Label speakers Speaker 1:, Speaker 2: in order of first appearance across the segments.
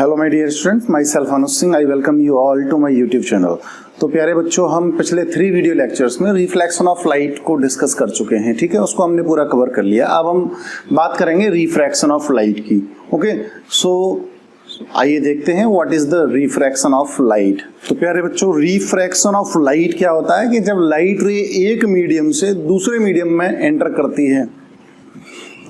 Speaker 1: Hello my dear students, myself Anuj Singh. I welcome you all to my YouTube channel. तो प्यारे बच्चों, हम पिछले 3 वीडियो लेक्चर्स में रिफ्लेक्शन ऑफ लाइट को डिस्कस कर चुके हैं, ठीक है। उसको हमने पूरा कवर कर लिया। अब हम बात करेंगे रिफ्रैक्शन ऑफ लाइट की। ओके, सो आइए देखते हैं what is the refraction of light. तो प्यारे बच्चों, रिफ्रैक्शन ऑफ लाइट क्या होता है कि जब लाइट रे एक मीडियम से दूसरे मीडियम में एंटर करती है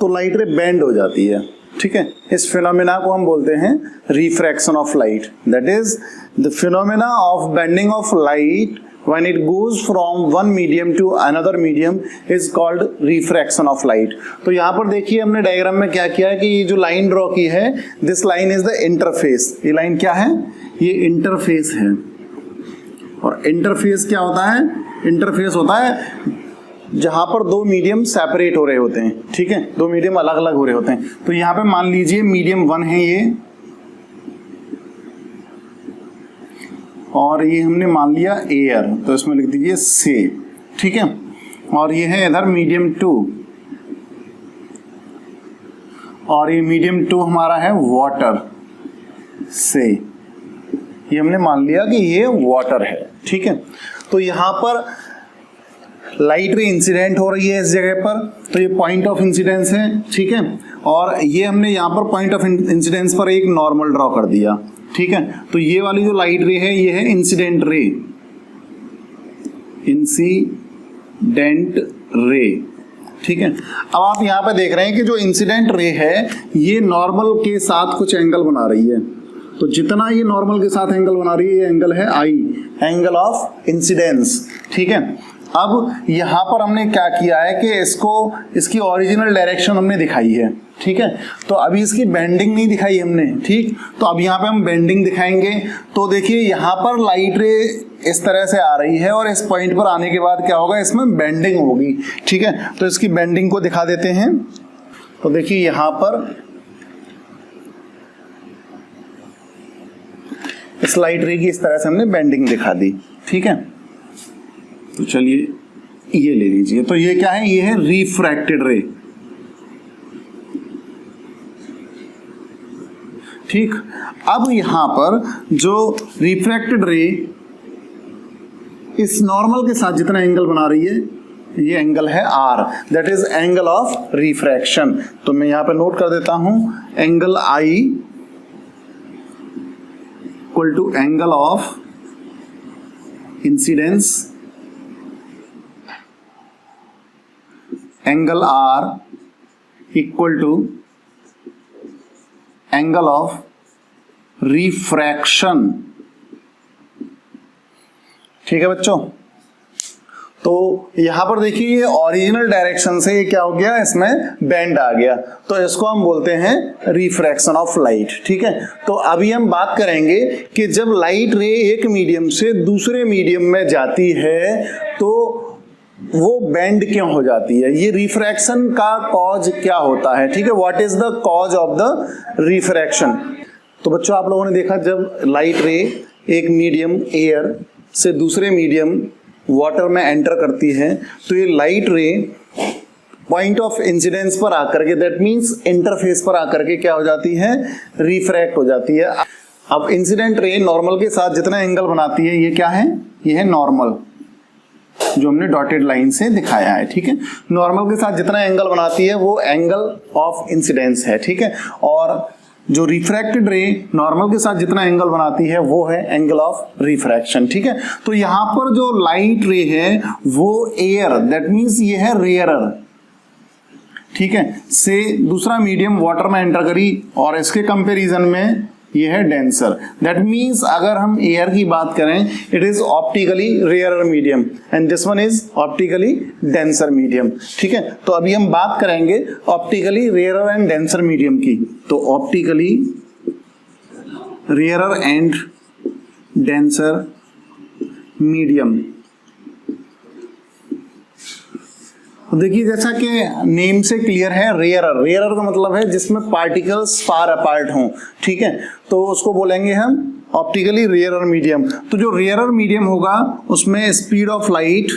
Speaker 1: तो लाइट रे बेंड हो जाती है, ठीक है। इस फिनोमेना को हम बोलते हैं refraction of light. That is the phenomena of bending of light when it goes from one medium to another medium is called refraction of light। तो यहाँ पर देखिए हमने डायग्राम में क्या किया है कि ये जो लाइन ड्रॉ की है, this line is the interface. ये लाइन क्या है? ये इंटरफेस है। और इंटरफेस क्या होता है? इंटरफेस होता है जहां पर दो मीडियम सेपरेट हो रहे होते हैं, ठीक है। दो मीडियम अलग अलग हो रहे होते हैं। तो यहाँ पे मान लीजिए मीडियम 1 है ये, और ये हमने मान लिया एयर, तो इसमें लिख दीजिए से, ठीक है। और ये है इधर मीडियम 2, और ये मीडियम 2 हमारा है वाटर से। ये हमने मान लिया कि ये वाटर है, ठीक है। तो यहां पर लाइट रे इंसिडेंट हो रही है इस जगह पर, तो ये पॉइंट ऑफ इंसिडेंस है, ठीक है। और ये हमने यहाँ पर पॉइंट ऑफ इंसिडेंस पर एक नॉर्मल ड्रॉ कर दिया, ठीक है। तो ये वाली जो लाइट रे है, ये है इंसिडेंट रे, इंसिडेंट रे, ठीक है। अब आप यहाँ पे देख रहे हैं कि जो इंसिडेंट रे है ये नॉर्मल के साथ कुछ एंगल बना रही है। तो जितना ये नॉर्मल के साथ एंगल बना रही है, ये एंगल है आई, एंगल ऑफ इंसिडेंस, ठीक है। अब यहां पर हमने क्या किया है कि इसकी ओरिजिनल डायरेक्शन हमने दिखाई है, ठीक है। तो अभी इसकी बेंडिंग नहीं दिखाई हमने, ठीक। तो अब यहाँ पे हम बेंडिंग दिखाएंगे। तो देखिए यहाँ पर लाइट रे इस तरह से आ रही है और इस पॉइंट पर आने के बाद क्या होगा, इसमें बेंडिंग होगी, ठीक है। तो इसकी बेंडिंग को दिखा देते हैं। तो देखिए यहाँ पर इस लाइट रे की इस तरह से हमने बेंडिंग दिखा दी, ठीक है। तो चलिए ये ले लीजिए। तो ये क्या है? ये है रिफ्रैक्टेड रे, ठीक। अब यहां पर जो रिफ्रैक्टेड रे इस नॉर्मल के साथ जितना एंगल बना रही है, ये एंगल है r, that is angle of refraction. तो मैं यहां पर नोट कर देता हूं, angle i equal to angle of incidence, angle r equal to angle of refraction, ठीक है बच्चों। तो यहां पर देखिए ये ओरिजिनल डायरेक्शन से ये क्या हो गया, इसमें बेंड आ गया। तो इसको हम बोलते हैं रिफ्रैक्शन ऑफ लाइट, ठीक है। तो अभी हम बात करेंगे कि जब लाइट रे एक मीडियम से दूसरे मीडियम में जाती है तो वो बेंड क्यों हो जाती है, ये रिफ्रैक्शन का कॉज क्या होता है, ठीक है। What is the cause of the refraction. तो बच्चों, आप लोगों ने देखा जब लाइट रे एक मीडियम एयर से दूसरे मीडियम वाटर में एंटर करती है तो ये लाइट रे पॉइंट ऑफ इंसिडेंस पर आकर के, दैट मींस इंटरफेस पर आकर के क्या हो जाती है, रिफ्रैक्ट हो जाती है। अब इंसिडेंट रे नॉर्मल के साथ जितना एंगल बनाती है, ये क्या है, ये है नॉर्मल, जो हमने डॉटेड लाइन से दिखाया है, ठीक है। नॉर्मल के साथ जितना एंगल बनाती है वो एंगल ऑफ इंसिडेंस है, ठीक है। और जो रिफ्रैक्टेड रे नॉर्मल के साथ जितना एंगल बनाती है वो है एंगल ऑफ रिफ्रैक्शन, ठीक है। तो यहां पर जो लाइट रे है वो एयर, दैट मींस ये है रेयरर, ठीक है, से दूसरा मीडियम वाटर में एंटर करी और इसके कंपैरिजन में ये है डेंसर। दैट मींस अगर हम एयर की बात करें, it is optically rarer medium and this one is optically denser medium, ठीक है। तो अभी हम बात करेंगे optically rarer and denser medium की। तो optically rarer and denser medium, देखिए जैसा कि नेम से क्लियर है, रेयरर, रेयरर का मतलब है जिसमें पार्टिकल्स फार अपार्ट हों, ठीक है। तो उसको बोलेंगे हम ऑप्टिकली रेयरर मीडियम। तो जो रेयरर मीडियम होगा उसमें स्पीड ऑफ लाइट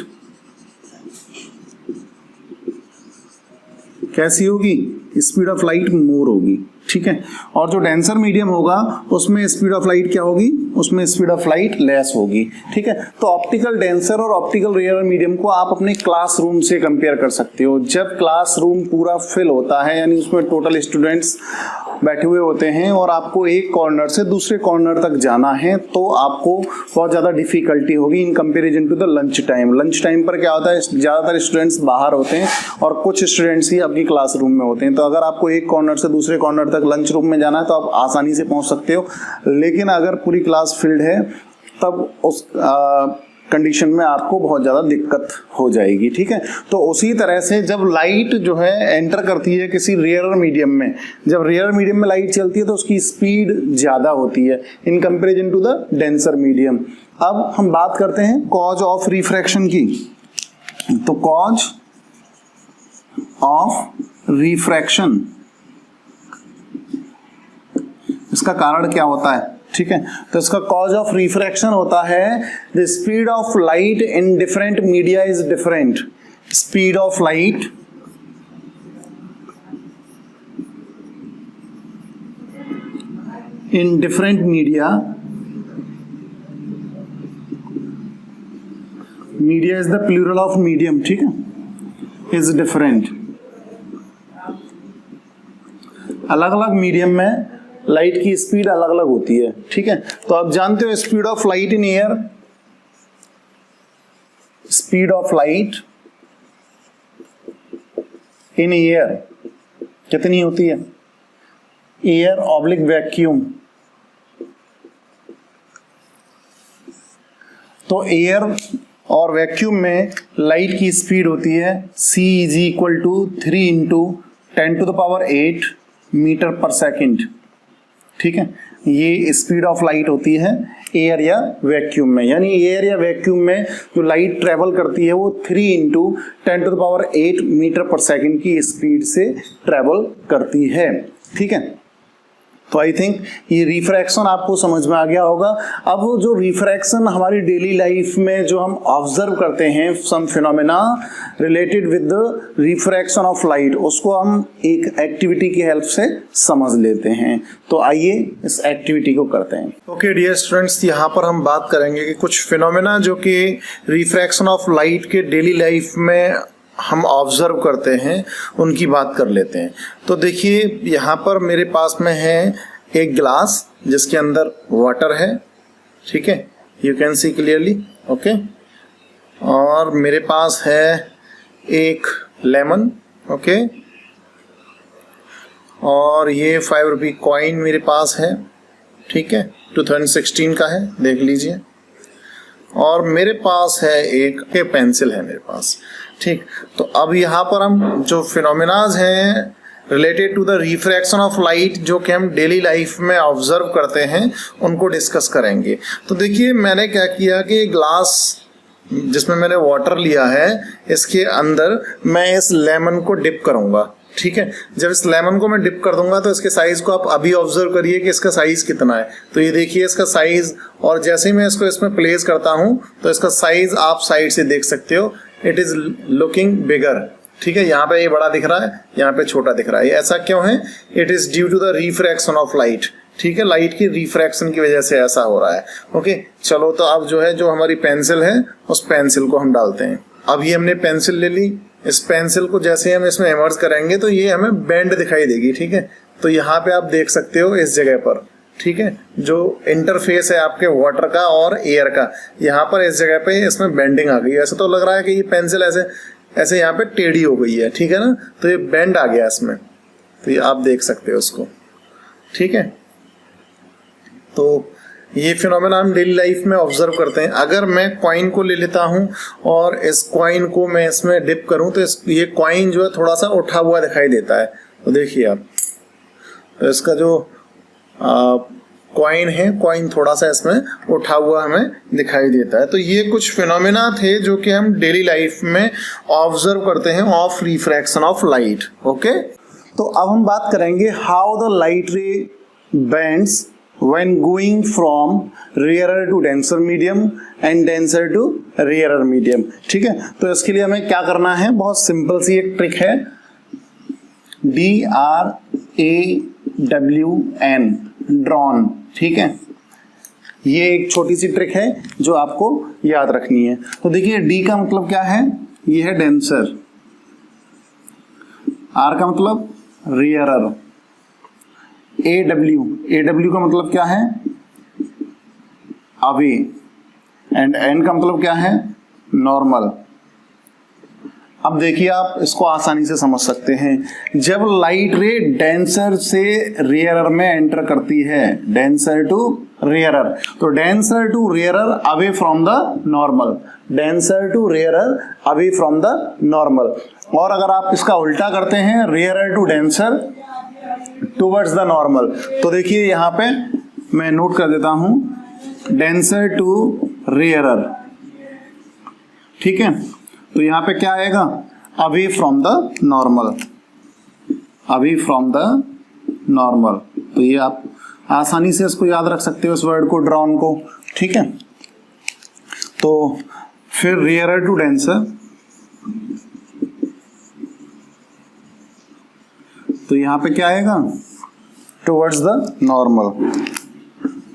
Speaker 1: कैसी होगी, स्पीड ऑफ लाइट मोर होगी, ठीक है। और जो डेंसर मीडियम होगा उसमें स्पीड ऑफ लाइट क्या होगी, उसमें स्पीड ऑफ लाइट लेस होगी, ठीक है। तो ऑप्टिकल डेंसर और ऑप्टिकल रेयर मीडियम को आप अपने क्लासरूम से कंपेयर कर सकते हो। जब क्लासरूम पूरा फिल होता है, यानी उसमें टोटल स्टूडेंट्स बैठे हुए होते हैं और आपको एक कॉर्नर से दूसरे कॉर्नर तक जाना है, तो आपको बहुत ज़्यादा डिफिकल्टी होगी in comparison to the lunch time. Lunch time पर क्या होता है, ज़्यादातर स्टूडेंट्स बाहर होते हैं और कुछ स्टूडेंट्स ही आपकी क्लासरूम में होते हैं। तो अगर आपको एक कॉर्नर से दूसरे कॉर्नर तक लंच रूम में जाना है तो आप आसानी से पहुंच सकते हो, लेकिन अगर पूरी क्लास फील्ड है तब उस कंडीशन में आपको बहुत ज़्यादा दिक्कत हो जाएगी, ठीक है। तो उसी तरह से जब लाइट जो है एंटर करती है किसी रेयर मीडियम में, जब रेयर मीडियम में लाइट चलती है तो उसकी स्पीड ज़्यादा होती है in comparison to the denser medium. अब हम बात करते हैं कॉज ऑफ रिफ्रैक्शन की। तो कॉज ऑफ रिफ्रैक्शन, इसका कारण क्या होता है, ठीक है। तो इसका कॉज ऑफ रिफ्रैक्शन होता है the speed of light in different media is different. Speed of light in different media, media is the plural of medium, ठीक है, इज डिफरेंट। अलग अलग मीडियम में लाइट की स्पीड अलग अलग होती है, ठीक है। तो आप जानते हो speed of light in air, speed of light in air कितनी होती है, एयर ऑब्लिक वैक्यूम। तो एयर और वैक्यूम में लाइट की स्पीड होती है c is equal to 3 into 10⁸ metre पर सेकेंड, ठीक है। ये स्पीड ऑफ लाइट होती है एयर या वैक्यूम में, यानी एयर या वैक्यूम में जो लाइट ट्रेवल करती है वो 3 इंटू 10⁸ मीटर पर सेकेंड की स्पीड से ट्रेवल करती है, ठीक है। तो आई थिंक ये रिफ्रैक्शन आपको समझ में आ गया होगा। अब जो रिफ्रैक्शन हमारी डेली लाइफ में जो हम ऑब्जर्व करते हैं, some phenomena related with the refraction of light, उसको हम एक एक्टिविटी की हेल्प से समझ लेते हैं। तो आइए इस एक्टिविटी को करते हैं। ओके डियर स्टूडेंट्स, यहाँ पर हम बात करेंगे कि कुछ फिनोमेना जो कि रिफ्रैक्शन ऑफ लाइट के डेली लाइफ में हम ऑब्जर्व करते हैं उनकी बात कर लेते हैं। तो देखिए यहाँ पर मेरे पास में है एक ग्लास जिसके अंदर वाटर है, ठीक है, you can see clearly, okay. और मेरे पास है एक लेमन, ओके, और ये 5 रुपये कॉइन मेरे पास है, ठीक है, 2016 का है, देख लीजिए। और मेरे पास है एक पेंसिल है मेरे पास, ठीक। तो अब यहाँ पर हम जो फिनोमेनाज हैं related to the refraction of light जो कि हम डेली लाइफ में ऑब्जर्व करते हैं उनको डिस्कस करेंगे। तो देखिए मैंने क्या किया कि ग्लास जिसमें मैंने वाटर लिया है इसके अंदर मैं इस लेमन को डिप करूंगा, ठीक है। जब इस लेमन को मैं डिप कर दूंगा तो इसके साइज को आप अभी ऑब्जर्व करिए कि इसका साइज कितना है। तो ये देखिए इसका साइज, और जैसे ही मैं इसको इसमें प्लेस करता हूं तो इसका साइज आप साइड से देख सकते हो, इट इज लुकिंग बिगर, ठीक है। यहाँ पे ये बड़ा दिख रहा है, यहाँ पे छोटा दिख रहा है। ऐसा क्यों है? It is due to the refraction of light, ठीक है, लाइट की रिफ्रैक्शन की वजह से ऐसा हो रहा है। ओके चलो, तो अब जो है जो हमारी पेंसिल है उस पेंसिल को हम डालते हैं। अब ये हमने पेंसिल ले ली, इस पेंसिल को जैसे हम इसमें इमर्ज करेंगे तो ये हमें बेंड दिखाई देगी, ठीक है। तो यहाँ पे आप देख सकते हो इस जगह पर, ठीक है, जो इंटरफेस है आपके वाटर का और एयर का, यहाँ पर इस जगह पे इसमें बेंडिंग आ गई है। ऐसा तो लग रहा है कि ये पेंसिल ऐसे ऐसे यहाँ पे टेढ़ी हो गई है, ठीक है ना, तो ये बेंड आ गया इसमें, तो ये आप देख सकते हो उसको, ठीक है। तो ये फिनोमेना हम डेली लाइफ में ऑब्जर्व करते हैं। अगर मैं कॉइन को ले लेता हूं और इस कॉइन को मैं इसमें डिप करूं तो ये कॉइन जो है थोड़ा सा उठा हुआ दिखाई देता है। तो देखिए आप, तो इसका जो कॉइन है, कॉइन थोड़ा सा इसमें उठा हुआ हमें दिखाई देता है। तो ये कुछ फिनोमेना थे जो कि हम डेली लाइफ में ऑब्जर्व करते हैं of refraction of light. Okay, तो अब हम बात करेंगे how the light ray bends when going from rarer to denser medium and denser to rarer medium, ठीक है। तो इसके लिए हमें क्या करना है, बहुत सिंपल सी एक ट्रिक है, DRAY DWN ड्रॉन, ठीक है। ये एक छोटी सी ट्रिक है जो आपको याद रखनी है। तो देखिए D का मतलब क्या है, ये है डेंसर, R का मतलब रेयरर, AW का मतलब क्या है, अवे, एंड N का मतलब क्या है, नॉर्मल। अब देखिए आप इसको आसानी से समझ सकते हैं। जब लाइट रे डेंसर से रेयरर में एंटर करती है, डेंसर टू रेयरर, तो denser to rarer away from the normal, denser to rarer away from the normal. और अगर आप इसका उल्टा करते हैं, rarer to denser towards the normal, तो देखिए यहां पे मैं नोट कर देता हूं, डेंसर टू रेयरर, ठीक है। तो यहां पे क्या आएगा, away from the normal, away from the normal. तो ये आप आसानी से इसको याद रख सकते हो, इस वर्ड को, ड्रॉन को, ठीक है। तो फिर रेयरर टू डेंसर, तो यहां पे क्या आएगा, towards the normal,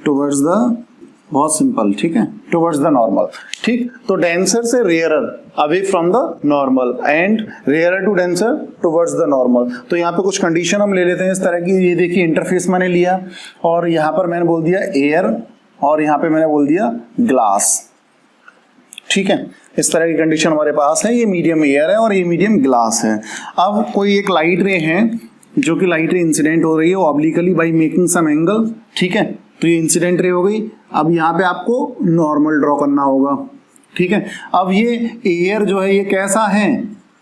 Speaker 1: towards the, बहुत सिंपल, ठीक है, टुवर्ड्स द नॉर्मल, ठीक। तो डेंसर से rarer away from the normal and rarer to denser towards the normal. तो यहाँ पे कुछ कंडीशन हम ले लेते हैं इस तरह की। ये देखिए इंटरफेस मैंने लिया और यहाँ पर मैंने बोल दिया एयर और यहाँ पे मैंने बोल दिया ग्लास, ठीक है। इस तरह की कंडीशन हमारे पास है। ये मीडियम एयर है और ये मीडियम ग्लास है। अब कोई एक लाइट रे है जो कि लाइट रे इंसिडेंट हो रही है obliquely by making some angle, ठीक है। तो ये इंसिडेंट रे हो गई। अब यहाँ पे आपको नॉर्मल ड्रॉ करना होगा, ठीक है। अब ये एयर जो है ये कैसा है,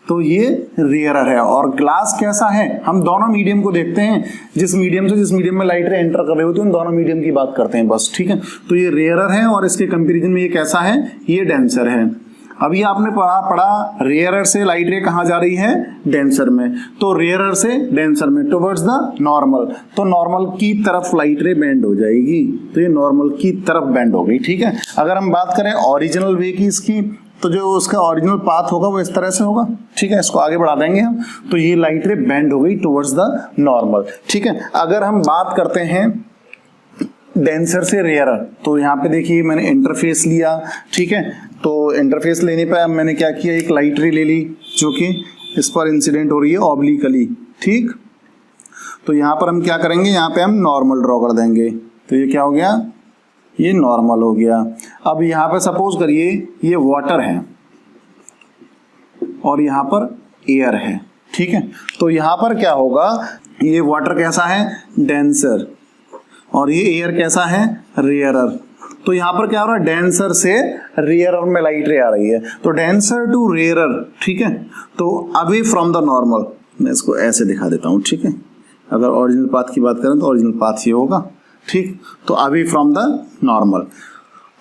Speaker 1: तो ये रेयरर है, और ग्लास कैसा है, हम दोनों मीडियम को देखते हैं, जिस मीडियम में लाइट रे एंटर कर रहे होते हैं उन दोनों मीडियम की बात करते हैं बस, ठीक है। तो ये रेयरर है और इसके कंपैरिजन में ये कैसा है, ये डेंसर है। अभी आपने पढ़ा रेयरर से लाइट रे कहाँ जा रही है, डेंसर में, तो रेयरर से डेंसर में टुवर्ड्स द नॉर्मल, तो नॉर्मल की तरफ लाइट रे बेंड हो जाएगी, तो ये नॉर्मल की तरफ बेंड हो गई, ठीक है। अगर हम बात करें ओरिजिनल वे की इसकी, तो जो उसका ओरिजिनल पाथ होगा वो इस तरह से होगा, ठीक है। इसको आगे बढ़ा देंगे हम, तो ये लाइट रे बेंड हो गई टुवर्ड्स द नॉर्मल, ठीक है। अगर हम बात करते हैं डेंसर से रेयरर, तो यहाँ पे देखिए मैंने इंटरफेस लिया, ठीक है। तो इंटरफेस लेने पे मैंने क्या किया, एक लाइट रे ले ली जो कि इस पर इंसिडेंट हो रही है ऑब्लिकली, ठीक। तो यहाँ पर हम क्या करेंगे, यहाँ पे हम नॉर्मल ड्रॉ कर देंगे, तो ये क्या हो गया, ये नॉर्मल हो गया। अब यहाँ पे सपोज करिए ये वाटर है और यहाँ पर एयर है, ठीक है। तो यहाँ पर क्या होगा, ये वाटर कैसा है, डेंसर, और ये एयर कैसा है, रेयरर। तो यहाँ पर क्या हो रहा है, डेंसर से रेयरर में लाइट रे आ रही है, तो डेंसर टू रेयरर, ठीक है। तो अवे फ्रॉम द नॉर्मल, मैं इसको ऐसे दिखा देता हूँ, ठीक है। अगर ओरिजिनल पाथ की बात करें तो ओरिजिनल पाथ ये होगा, ठीक। तो अवे फ्रॉम द नॉर्मल,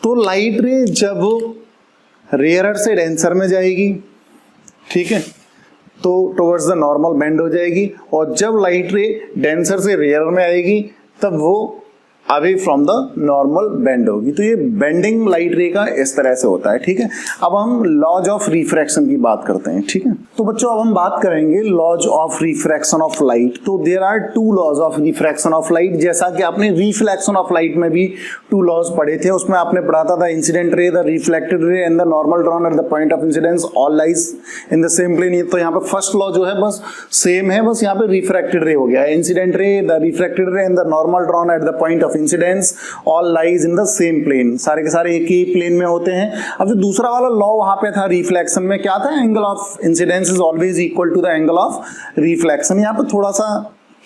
Speaker 1: तो लाइट रे जब रेयरर से डेंसर में जाएगी, ठीक है, तो टुवर्ड्स द नॉर्मल बेंड हो जाएगी, और जब लाइट रे डेंसर से रेयरर में आएगी तब वो away from the normal bend होगी। तो ये बेंडिंग लाइट रे का इस तरह से होता है, ठीक है। अब हम लॉज ऑफ रिफ्रैक्शन की बात करते हैं, ठीक है। तो बच्चों अब हम बात करेंगे laws of refraction of light. तो there are two laws of refraction of light, जैसा कि आपने रिफ्लेक्शन ऑफ लाइट में भी टू लॉज पढ़े थे। उसमें आपने पढ़ा था the incident ray, the reflected ray and the normal drawn at the point of incidence all lies in the same plane. तो यहाँ पे फर्स्ट लॉ जो है बस सेम है, बस यहाँ पे रिफ्रैक्टेड रे हो गया, incident ray, the reflected ray and the normal drawn at the point of incidence all lies in the same plane, सारे के सारे एक ही प्लेन में होते हैं। अब जो दूसरा वाला लॉ वहां पे था रिफ्लेक्शन में, क्या था, angle of incidence is always equal to the angle of reflection. यहाँ पे थोड़ा सा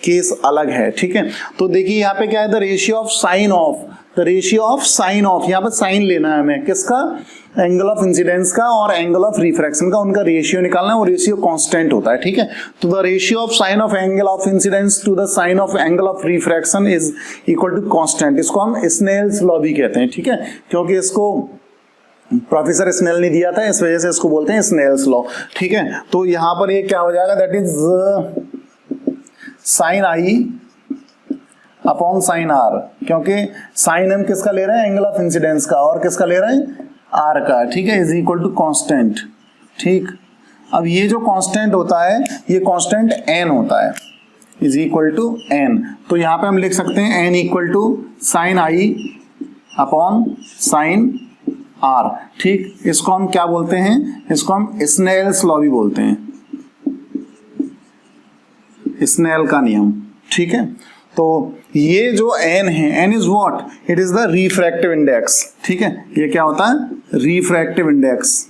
Speaker 1: केस अलग है, ठीक है। तो देखिए यहाँ पे क्या है, the ratio of sine of, the ratio of sine of, यहाँ पे साइन लेना है हमें, किसका, एंगल ऑफ इंसिडेंस का और एंगल ऑफ रिफ्रैक्शन का, उनका रेशियो निकालना है, वो रेशियो कांस्टेंट होता है, ठीक है। तो the ratio of sine of angle of incidence to the sine of angle of refraction is equal to constant. इसको हम स्नेल्स लॉ भी कहते हैं, ठीक है, क्योंकि इसको प्रोफेसर स्नेल ने दिया था, इस वजह से इसको बोलते हैं स्नेल्स लॉ, ठीक है। तो यहां पर ये क्या हो जाएगा, that is sine I upon sine R, क्योंकि साइन हम किसका ले रहे हैं, एंगल ऑफ इंसिडेंस का, और किसका ले रहे हैं, आर का, ठीक है, इज इक्वल टू कांस्टेंट, ठीक। अब ये जो कांस्टेंट होता है ये कांस्टेंट एन होता है, इज इक्वल टू n। तो यहां पे हम लिख सकते हैं n equal to sine i upon sine r। ठीक, इसको हम क्या बोलते हैं, इसको हम स्नेल्स लॉ भी बोलते हैं, स्नेल का नियम। ठीक है, तो ये जो n है, n is what, it is the refractive index. ठीक है, ये क्या होता है, रिफ्रैक्टिव इंडेक्स।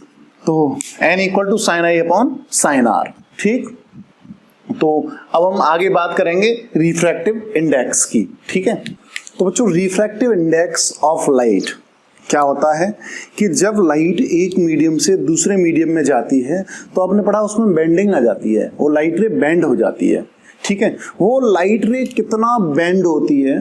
Speaker 1: तो n equal to sine i upon sine r। ठीक, तो अब हम आगे बात करेंगे रिफ्रैक्टिव इंडेक्स की। ठीक है, तो बच्चों रिफ्रैक्टिव इंडेक्स ऑफ लाइट क्या होता है कि जब लाइट एक मीडियम से दूसरे मीडियम में जाती है तो आपने पढ़ा उसमें बेंडिंग आ जाती है, वो लाइट रे बेंड हो जाती है। ठीक है, वो लाइट रे कितना बेंड होती है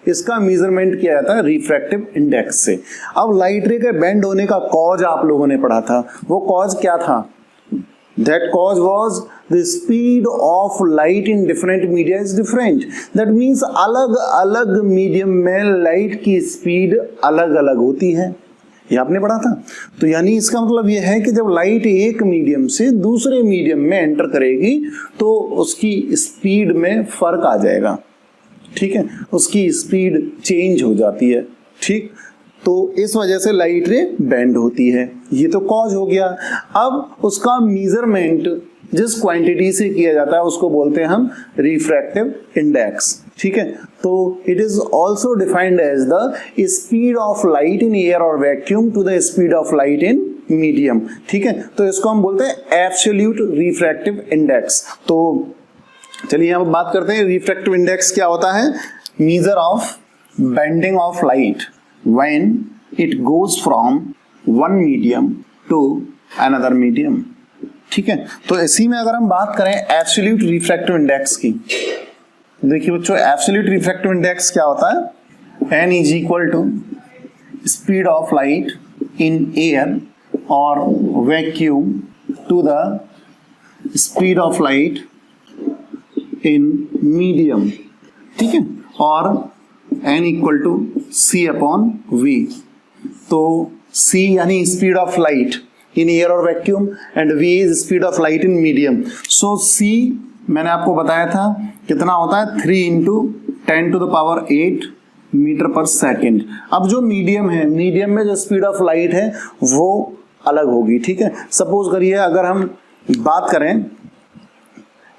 Speaker 1: इसका मेजरमेंट किया जाता है रिफ्रैक्टिव इंडेक्स से। अब लाइट रे के बेंड होने का कॉज आप लोगों ने पढ़ा था, वो कॉज क्या था, that cause was the speed of light in different media is different। that means अलग अलग मीडियम में लाइट की स्पीड अलग अलग होती है, ये आपने पढ़ा था। तो यानी इसका मतलब ये है कि जब लाइट एक मीडियम से दूसरे मीडियम में एंटर करेगी तो उसकी स्पीड में फर्क आ जाएगा। ठीक है, उसकी स्पीड चेंज हो जाती है। ठीक, तो इस वजह से लाइट रे बेंड होती है, ये तो कॉज हो गया। अब उसका मेजरमेंट जिस क्वांटिटी से किया जाता है उसको बोलते हैं हम रिफ्रैक्टिव इंडेक्स। ठीक है, तो it is also defined as the speed of light in air और vacuum to the speed of light in medium. ठीक है, तो इसको हम बोलते हैं एब्सोल्यूट रिफ्रैक्टिव इंडेक्स। तो चलिए अब बात करते हैं रिफ्रैक्टिव इंडेक्स क्या होता है। Measure of bending of light when it goes from one medium to another medium। ठीक है, तो इसी में अगर हम बात करें एब्सोल्यूट रिफ्रैक्टिव इंडेक्स की, देखिए बच्चों एब्सोल्यूट रिफ्रैक्टिव इंडेक्स क्या होता है, n is equal to speed of light in air और vacuum to the speed of light in medium. ठीक है, और n equal to c upon v। तो c यानी speed of light in air और vacuum and v is speed of light in medium. So c मैंने आपको बताया था कितना होता है, 3 into 10 to the power 8 metre पर सेकेंड। अब जो मीडियम है, मीडियम में जो स्पीड ऑफ लाइट है वो अलग होगी। ठीक है, सपोज करिए अगर हम बात करें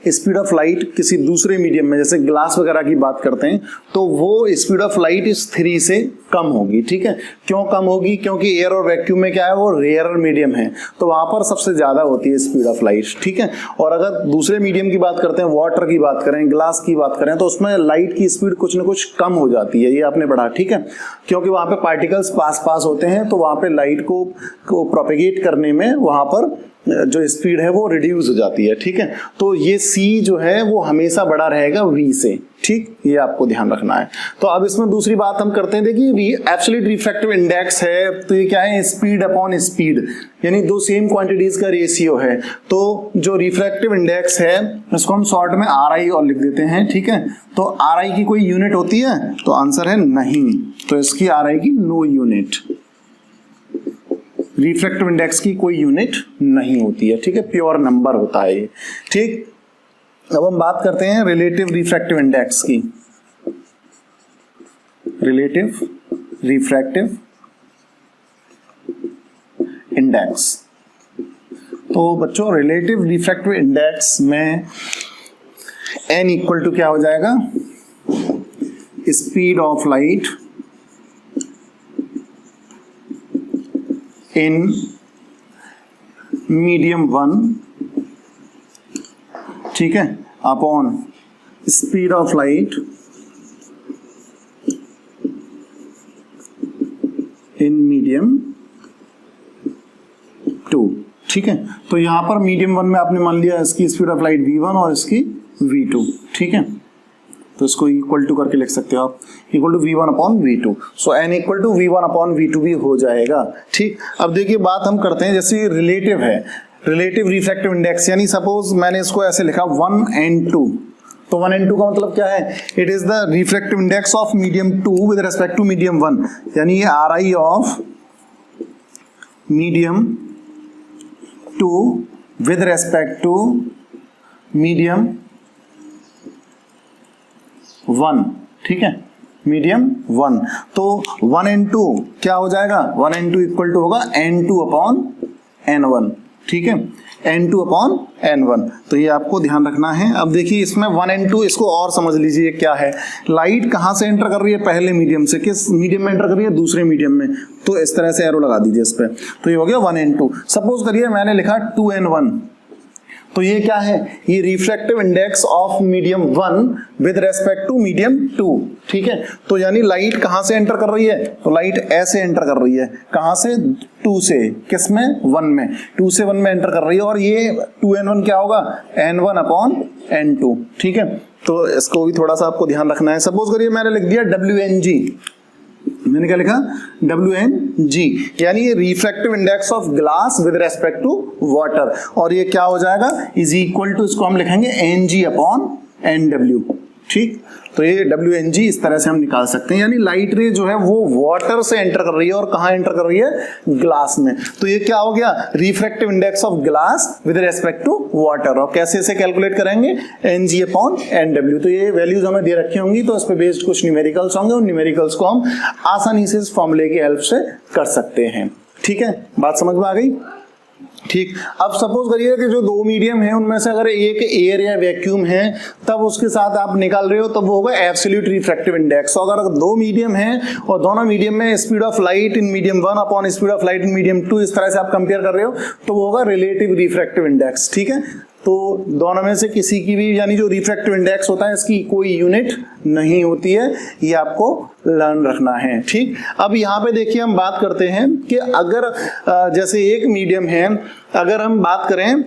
Speaker 1: स्पीड ऑफ लाइट किसी दूसरे मीडियम में, जैसे ग्लास वगैरह की बात करते हैं, तो वो स्पीड ऑफ लाइट इस 3 से कम होगी। ठीक है, क्यों कम होगी, क्योंकि एयर और वैक्यूम में क्या है, वो रेयर मीडियम है, तो वहां पर सबसे ज्यादा होती है स्पीड ऑफ लाइट। ठीक है, और अगर दूसरे मीडियम की बात करते हैं, वाटर की बात करें, ग्लास की बात करें, तो उसमें लाइट की स्पीड कुछ ना कुछ कम हो जाती है, ये आपने पढ़ा। ठीक है, क्योंकि वहां पे पार्टिकल्स पास होते हैं, तो वहां पे लाइट को प्रोपेगेट करने में वहां पर जो स्पीड है वो रिड्यूस हो जाती है। ठीक है, तो ये c जो है वो हमेशा बड़ा रहेगा v से। ठीक, ये आपको ध्यान रखना है। तो अब इसमें दूसरी बात हम करते हैं, देखिए एब्सोल्यूट रिफ्रैक्टिव इंडेक्स है, तो ये क्या है, स्पीड अपॉन स्पीड, यानी दो सेम क्वांटिटीज का रेशियो है। तो जो रिफ्रैक्टिव इंडेक्स है इसको हम शॉर्ट में RI और लिख देते हैं। ठीक है, तो RI की कोई यूनिट होती है, तो आंसर है नहीं, तो इसकी RI की नो यूनिट, रिफ्रैक्टिव इंडेक्स की कोई यूनिट नहीं होती है। ठीक है, प्योर नंबर होता है ये। ठीक, अब हम बात करते हैं रिलेटिव रिफ्रैक्टिव इंडेक्स की। रिलेटिव रिफ्रैक्टिव इंडेक्स, तो बच्चों रिलेटिव रिफ्रैक्टिव इंडेक्स में n इक्वल टू क्या हो जाएगा, speed of light in medium 1, ठीक है, upon speed of light in medium 2। ठीक है, तो यहां पर मीडियम 1 में आपने मान लिया इसकी स्पीड ऑफ लाइट v1 और इसकी v2। ठीक है, तो इसको इक्वल टू करके लिख सकते हो आप, equal to v1 upon v2। So n equal to v1 upon v2 भी हो जाएगा। ठीक, अब देखिए बात हम करते हैं, जैसे रिलेटिव है, रिलेटिव रिफ्रैक्टिव इंडेक्स, यानी सपोज मैंने इसको ऐसे लिखा 1 and 2, तो 1 and 2 का मतलब क्या है, it is the refractive index of medium 2 with respect to medium 1, यानी ये RI of medium 2 with respect to medium 1, ठीक है, मीडियम 1। तो 1n2 क्या हो जाएगा, 1n2 इक्वल टू होगा n2 अपॉन n1, ठीक है, n2 अपॉन n1। तो ये आपको ध्यान रखना है। अब देखिए इसमें 1n2, इसको और समझ लीजिए क्या है। लाइट कहाँ से एंटर कर रही है, पहले मीडियम से, किस मीडियम में एंटर कर रही है, दूसरे मीडियम में। तो इस तरह से एरो लगा दीजिए इस पे। तो ये हो गया 1n2। सपोज करिए मैंने लिखा 2n1, तो ये क्या है, ये refractive index of medium 1 with respect to medium 2, ठीक है। तो यानी लाइट कहां से एंटर कर रही है, तो लाइट ऐसे एंटर कर रही है, कहां से, 2 से, किसमें, 1 में, 2 से 1 में एंटर कर रही है। और ये 2n1 क्या होगा, n1 अपॉन n2, ठीक है। तो इसको भी थोड़ा सा आपको ध्यान रखना है। सपोज करिए मैंने लिख दिया WNG, मैंने क्या लिखा, WNG, यानी ये refractive index of glass with respect to water. और ये क्या हो जाएगा, इज इक्वल टू, इसको हम लिखेंगे NG अपॉन NW, ठीक। तो ये WNG इस तरह से हम निकाल सकते हैं, यानी लाइट रे जो है वो वाटर से एंटर कर रही है, और कहां एंटर कर रही है, ग्लास में। तो ये क्या हो गया, refractive index of glass with respect to water. और कैसे इसे कैलकुलेट करेंगे, NG अपॉन NW। तो ये वैल्यूज हमें दे रखी होंगी, तो इस पे बेस्ड कुछ न्यूमेरिकल्स होंगे, उन न्यूमेरिकल्स को हम आसानी से इस फॉर्मूले की हेल्प से कर सकते हैं, ठीक है। बात समझ में आ गई, ठीक। अब सपोज करिए कि जो दो मीडियम है उनमें से अगर एक एयर या वैक्यूम है, तब उसके साथ आप निकाल रहे हो, तब वो होगा एब्सोल्यूट रिफ्रैक्टिव इंडेक्स। अगर दो मीडियम है और दोनों मीडियम में speed of light in medium 1 upon speed of light in medium 2, इस तरह से आप कंपेयर कर रहे हो, तो वो होगा रिलेटिव रिफ्रैक्टिव इंडेक्स, ठीक है। तो दोनों में से किसी की भी, यानी जो रिफ्रैक्टिव इंडेक्स होता है इसकी कोई यूनिट नहीं होती है, ये आपको लर्न रखना है, ठीक। अब यहाँ पे देखिए हम बात करते हैं कि अगर जैसे एक मीडियम है, अगर हम बात करें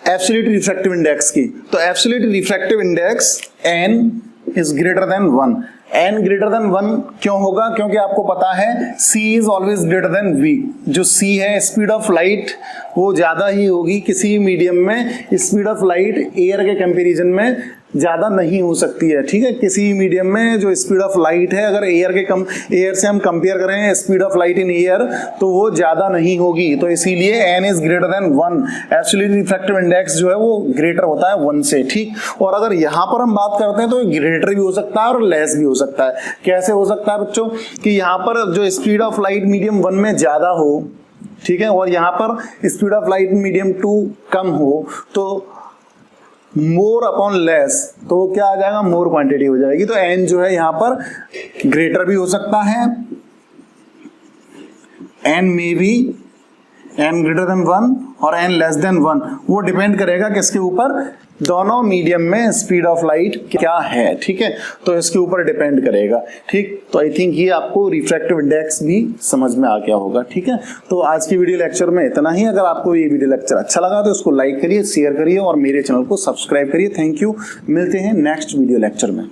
Speaker 1: एब्सोल्यूट रिफ्रैक्टिव इंडेक्स की, तो absolute refractive index n is greater than 1। n greater than 1 क्यों होगा, क्योंकि आपको पता है c is always greater than v। जो c है, स्पीड ऑफ लाइट, वो ज्यादा ही होगी किसी मीडियम में, स्पीड ऑफ लाइट एयर के कंपैरिजन में ज्यादा नहीं हो सकती है, ठीक है। किसी मीडियम में जो स्पीड ऑफ लाइट है, अगर एयर से हम कंपेयर करें speed of light in air, तो वो ज्यादा नहीं होगी। तो इसीलिए n is greater than 1, absolute refractive index जो है वो ग्रेटर होता है 1 से, ठीक। और अगर यहाँ पर हम बात करते हैं तो ग्रेटर भी हो सकता है और लेस भी हो सकता है। कैसे हो सकता है बच्चों, कि यहाँ पर जो स्पीड ऑफ लाइट मीडियम 1 में ज्यादा हो, ठीक है, और यहाँ पर स्पीड ऑफ लाइट मीडियम 2 कम हो, तो मोर अपॉन लेस, तो क्या आ जाएगा, मोर क्वांटिटी हो जाएगी। तो n जो है यहाँ पर ग्रेटर भी हो सकता है, n में भी n ग्रेटर देन 1 और n लेस देन 1, वो डिपेंड करेगा किसके ऊपर, दोनों मीडियम में स्पीड ऑफ लाइट क्या है, ठीक है। तो इसके ऊपर डिपेंड करेगा, ठीक। तो आई थिंक ये आपको रिफ्रैक्टिव इंडेक्स भी समझ में आ गया होगा, ठीक है। तो आज की वीडियो लेक्चर में इतना ही। अगर आपको ये वीडियो लेक्चर अच्छा लगा तो इसको लाइक करिए, शेयर करिए और मेरे चैनल को सब्सक्राइब करिए। थैंक यू, मिलते हैं नेक्स्ट वीडियो लेक्चर में।